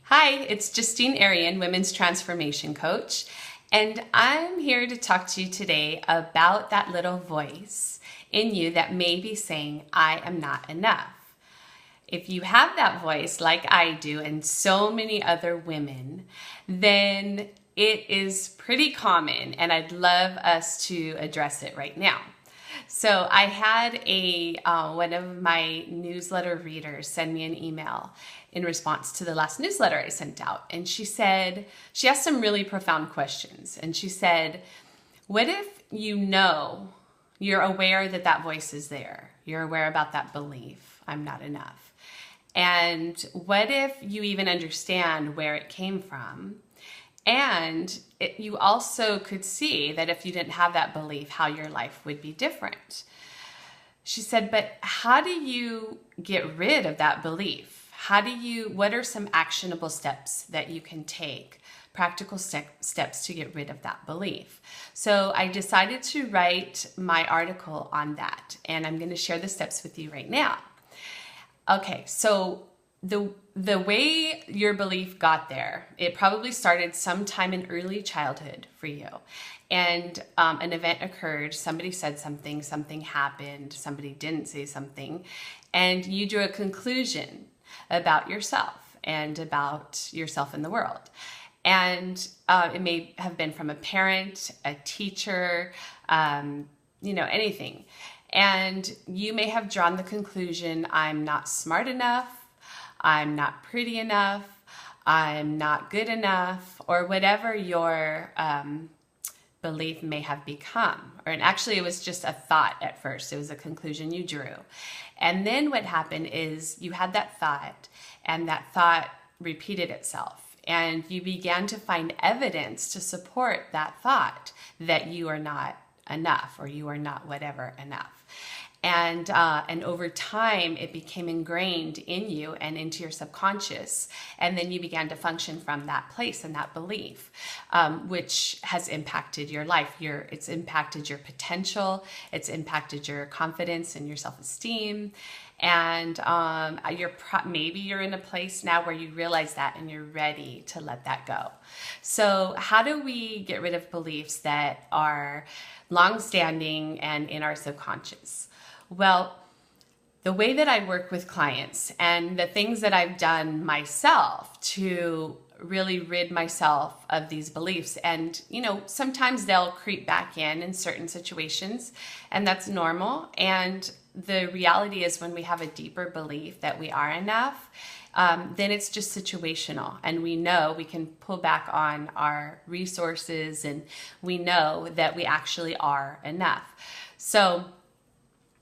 Hi, it's Justine Arian, Women's Transformation Coach, and I'm here to talk to you today about that little voice in you that may be saying, I am not enough. If you have that voice like I do and so many other women, then it is pretty common, and I'd love us to address it right now. So I had one of my newsletter readers send me an email in response to the last newsletter I sent out. And she asked some really profound questions. And she said, what if you're aware that that voice is there? You're aware about that belief, I'm not enough. And what if you even understand where it came from? And you also could see that if you didn't have that belief, how your life would be different. She said, but how do you get rid of that belief? What are some actionable steps that you can take, practical steps to get rid of that belief? So I decided to write my article on that, and I'm going to share the steps with you right now. Okay, so the way your belief got there, it probably started sometime in early childhood for you. And an event occurred, somebody said something, something happened, somebody didn't say something, and you drew a conclusion about yourself and about yourself in the world. And it may have been from a parent, a teacher, anything. And you may have drawn the conclusion, I'm not smart enough, I'm not pretty enough, I'm not good enough, or whatever your belief may have become. And actually, it was just a thought at first. It was a conclusion you drew. And then what happened is you had that thought, and that thought repeated itself. And you began to find evidence to support that thought that you are not enough, or you are not whatever enough. And over time, it became ingrained in you and into your subconscious. And then you began to function from that place and that belief, which has impacted your life. It's impacted your potential. It's impacted your confidence and your self-esteem. And maybe you're in a place now where you realize that and you're ready to let that go. So how do we get rid of beliefs that are long-standing and in our subconscious? Well, the way that I work with clients and the things that I've done myself to really rid myself of these beliefs, and sometimes they'll creep back in certain situations, and that's normal. And the reality is, when we have a deeper belief that we are enough, then it's just situational, and we know we can pull back on our resources, and we know that we actually are enough. So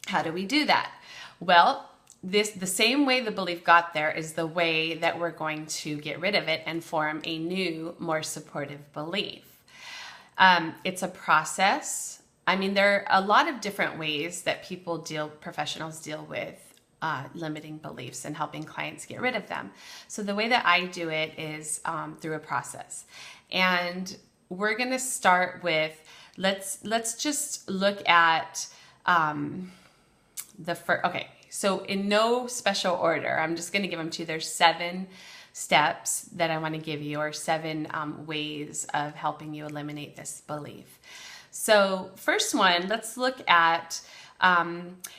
how do we do that? Well, the same way the belief got there is the way that we're going to get rid of it and form a new, more supportive belief. It's a process. I mean, there are a lot of different ways that professionals deal with limiting beliefs and helping clients get rid of them. So the way that I do it is through a process. And we're going to start with, let's just look at okay, so in no special order, I'm just going to give them to you. There's 7 steps that I want to give you, or 7 ways of helping you eliminate this belief. So first one, let's look at,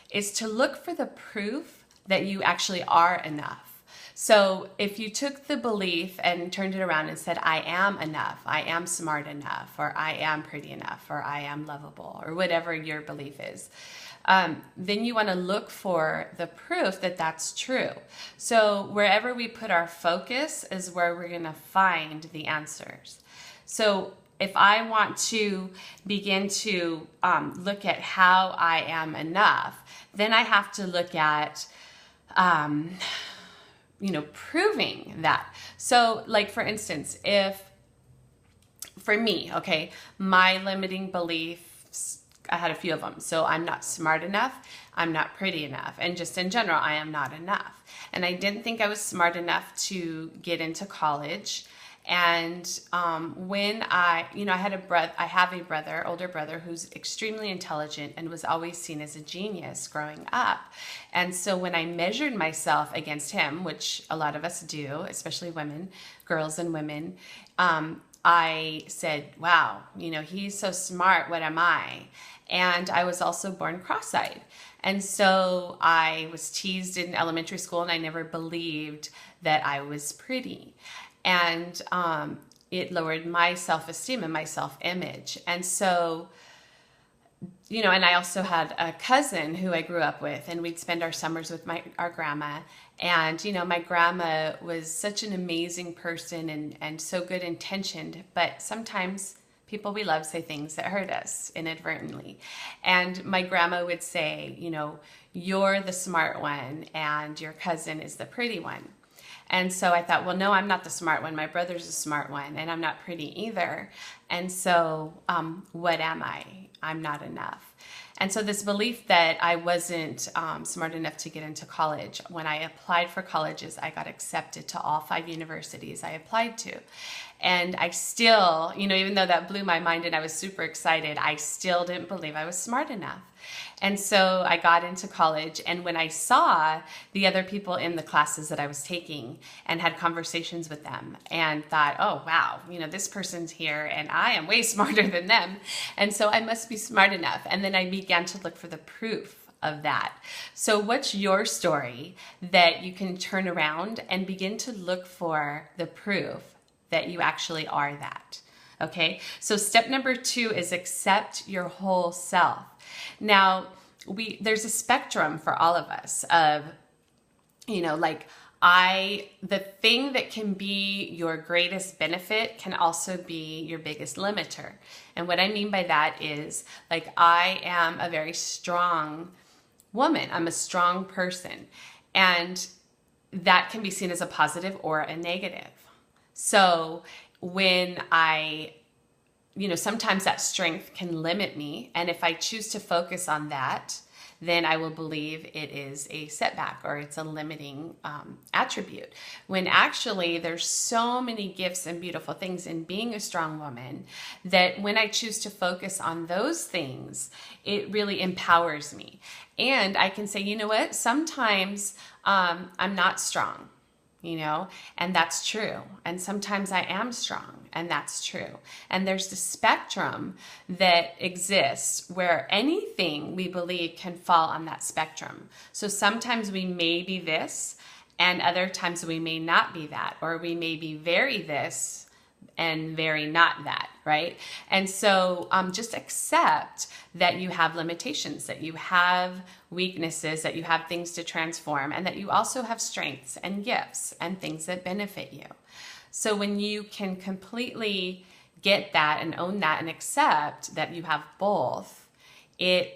is to look for the proof that you actually are enough. So if you took the belief and turned it around and said, I am enough, I am smart enough, or I am pretty enough, or I am lovable, or whatever your belief is, then you want to look for the proof that that's true. So wherever we put our focus is where we're going to find the answers. So if I want to begin to look at how I am enough, then I have to look at proving that. So like, for instance, for me, okay, my limiting beliefs, I had a few of them. So I'm not smart enough, I'm not pretty enough, and just in general, I am not enough. And I didn't think I was smart enough to get into college, And when I had I have a brother, older brother, who's extremely intelligent and was always seen as a genius growing up. And so when I measured myself against him, which a lot of us do, especially women, girls and women, I said, wow, he's so smart. What am I? And I was also born cross-eyed. And so I was teased in elementary school, and I never believed that I was pretty. And it lowered my self-esteem and my self-image. And so, and I also had a cousin who I grew up with, and we'd spend our summers with our grandma. And, my grandma was such an amazing person and so good intentioned, but sometimes people we love say things that hurt us inadvertently. And my grandma would say, you're the smart one and your cousin is the pretty one. And so I thought, well, no, I'm not the smart one. My brother's the smart one, and I'm not pretty either. And so what am I? I'm not enough. And so this belief that I wasn't smart enough to get into college, when I applied for colleges, I got accepted to all 5 universities I applied to. And I still, even though that blew my mind and I was super excited, I still didn't believe I was smart enough. And so I got into college, and when I saw the other people in the classes that I was taking and had conversations with them and thought, oh, wow, this person's here and I am way smarter than them. And so I must be smart enough. And then I began to look for the proof of that. So what's your story that you can turn around and begin to look for the proof that you actually are that? Okay, so step number 2 is accept your whole self. Now, there's a spectrum for all of us of, the thing that can be your greatest benefit can also be your biggest limiter. And what I mean by that is, I am a very strong woman. I'm a strong person. And that can be seen as a positive or a negative. So when sometimes that strength can limit me. And if I choose to focus on that, then I will believe it is a setback or it's a limiting attribute. When actually there's so many gifts and beautiful things in being a strong woman that when I choose to focus on those things, it really empowers me. And I can say, you know what, sometimes I'm not strong. And that's true. And sometimes I am strong, and that's true. And there's the spectrum that exists where anything we believe can fall on that spectrum. So sometimes we may be this, and other times we may not be that, or we may be very this and very not that, right? And so just accept that you have limitations, that you have weaknesses, that you have things to transform, and that you also have strengths and gifts and things that benefit you. So when you can completely get that and own that and accept that you have both,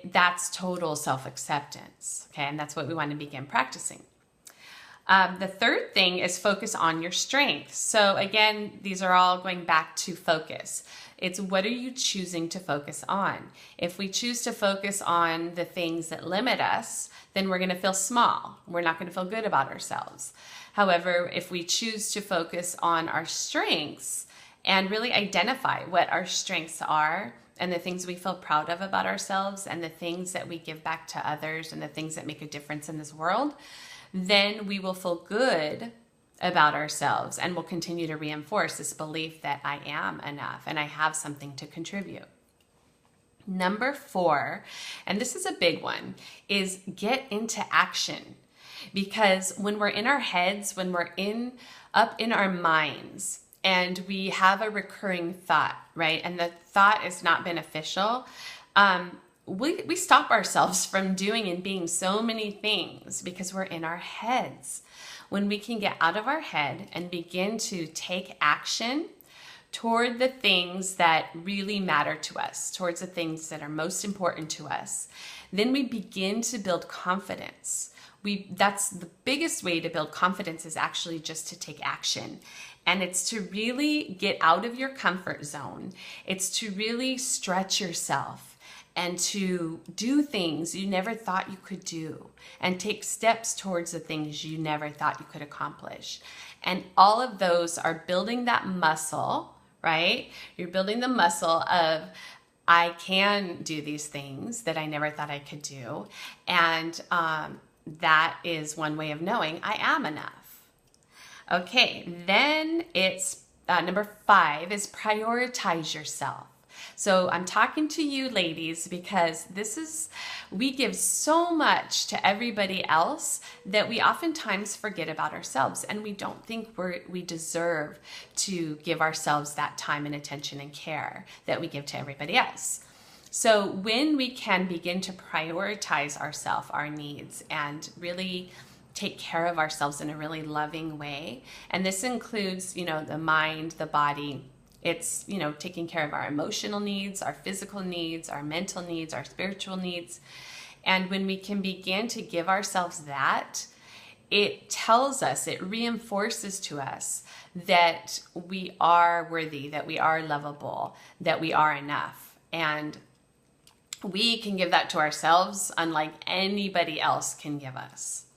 that's total self-acceptance, okay? And that's what we want to begin practicing. The third thing is focus on your strengths. So again, these are all going back to focus. It's what are you choosing to focus on? If we choose to focus on the things that limit us, then we're going to feel small. We're not going to feel good about ourselves. However, if we choose to focus on our strengths and really identify what our strengths are and the things we feel proud of about ourselves and the things that we give back to others and the things that make a difference in this world, then we will feel good about ourselves and will continue to reinforce this belief that I am enough and I have something to contribute. Number 4, and this is a big one, is get into action. Because when we're in our heads, when we're up in our minds, and we have a recurring thought, right? And the thought is not beneficial, we stop ourselves from doing and being so many things because we're in our heads. When we can get out of our head and begin to take action toward the things that really matter to us, towards the things that are most important to us, then we begin to build confidence. That's the biggest way to build confidence, is actually just to take action. And it's to really get out of your comfort zone. It's to really stretch yourself and to do things you never thought you could do and take steps towards the things you never thought you could accomplish. And all of those are building that muscle, right? You're building the muscle of, I can do these things that I never thought I could do. And that is one way of knowing I am enough. Okay, then it's number 5 is prioritize yourself. So I'm talking to you ladies because we give so much to everybody else that we oftentimes forget about ourselves, and we don't think we deserve to give ourselves that time and attention and care that we give to everybody else. So when we can begin to prioritize ourselves, our needs, and really take care of ourselves in a really loving way, and this includes, the mind, the body. It's, taking care of our emotional needs, our physical needs, our mental needs, our spiritual needs. And when we can begin to give ourselves that, it tells us, it reinforces to us that we are worthy, that we are lovable, that we are enough. And we can give that to ourselves unlike anybody else can give us.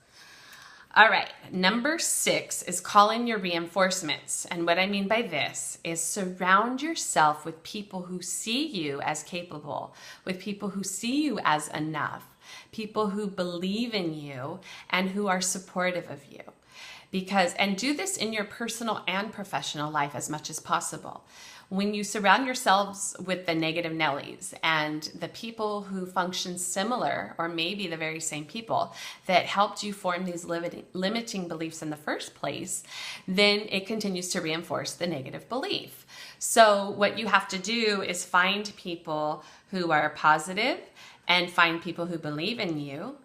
All right, number 6 is call in your reinforcements. And what I mean by this is surround yourself with people who see you as capable, with people who see you as enough, people who believe in you and who are supportive of you. And do this in your personal and professional life as much as possible. When you surround yourselves with the negative Nellies and the people who function similar, or maybe the very same people that helped you form these limiting beliefs in the first place, then it continues to reinforce the negative belief. So what you have to do is find people who are positive and find people who believe in you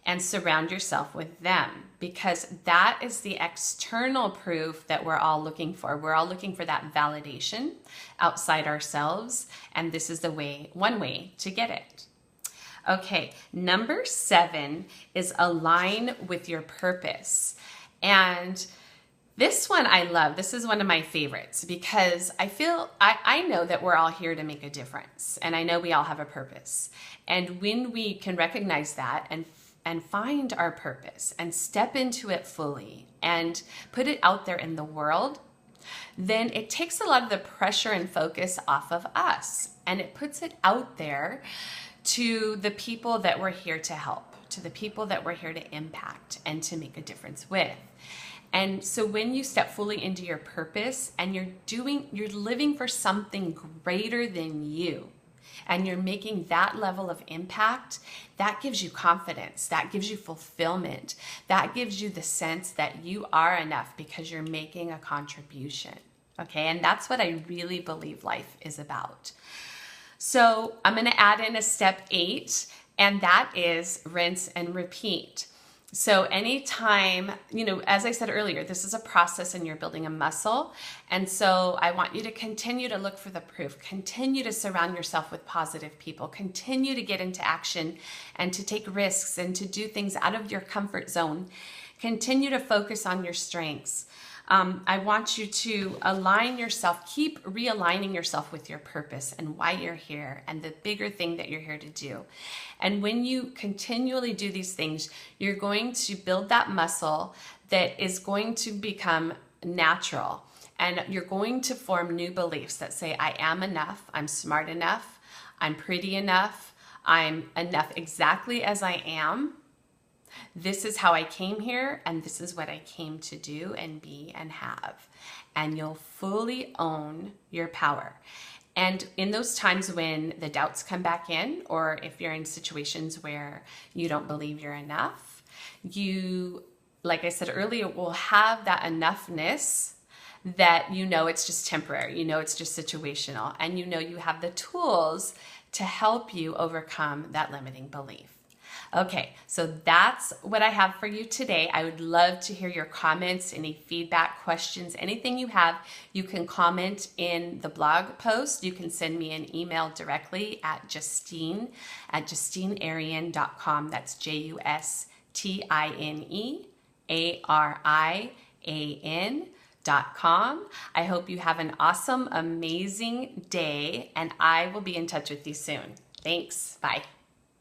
and surround yourself with them, because that is the external proof that we're all looking for. We're all looking for that validation outside ourselves, and this is one way to get it. Okay, number 7 is align with your purpose. And this one I love. This is one of my favorites because I know that we're all here to make a difference, and I know we all have a purpose. And when we can recognize that and find our purpose and step into it fully and put it out there in the world, then it takes a lot of the pressure and focus off of us, and it puts it out there to the people that we're here to help, to the people that we're here to impact and to make a difference with. And so when you step fully into your purpose and you're living for something greater than you, and you're making that level of impact, that gives you confidence, that gives you fulfillment, that gives you the sense that you are enough because you're making a contribution. Okay, and that's what I really believe life is about. So I'm going to add in a step 8, and that is rinse and repeat. So anytime, as I said earlier, this is a process and you're building a muscle. And so I want you to continue to look for the proof, continue to surround yourself with positive people, continue to get into action and to take risks and to do things out of your comfort zone. Continue to focus on your strengths. I want you to align yourself, keep realigning yourself with your purpose and why you're here and the bigger thing that you're here to do. And when you continually do these things, you're going to build that muscle that is going to become natural. And you're going to form new beliefs that say, I am enough, I'm smart enough, I'm pretty enough, I'm enough exactly as I am. This is how I came here, and this is what I came to do and be and have. And you'll fully own your power. And in those times when the doubts come back in, or if you're in situations where you don't believe you're enough, you, like I said earlier, will have that enoughness that it's just temporary, it's just situational, and you have the tools to help you overcome that limiting belief. Okay, so that's what I have for you today. I would love to hear your comments, any feedback, questions, anything you have. You can comment in the blog post. You can send me an email directly at justinearian.com. That's JustineArian.com. I hope you have an awesome, amazing day, and I will be in touch with you soon. Thanks. Bye.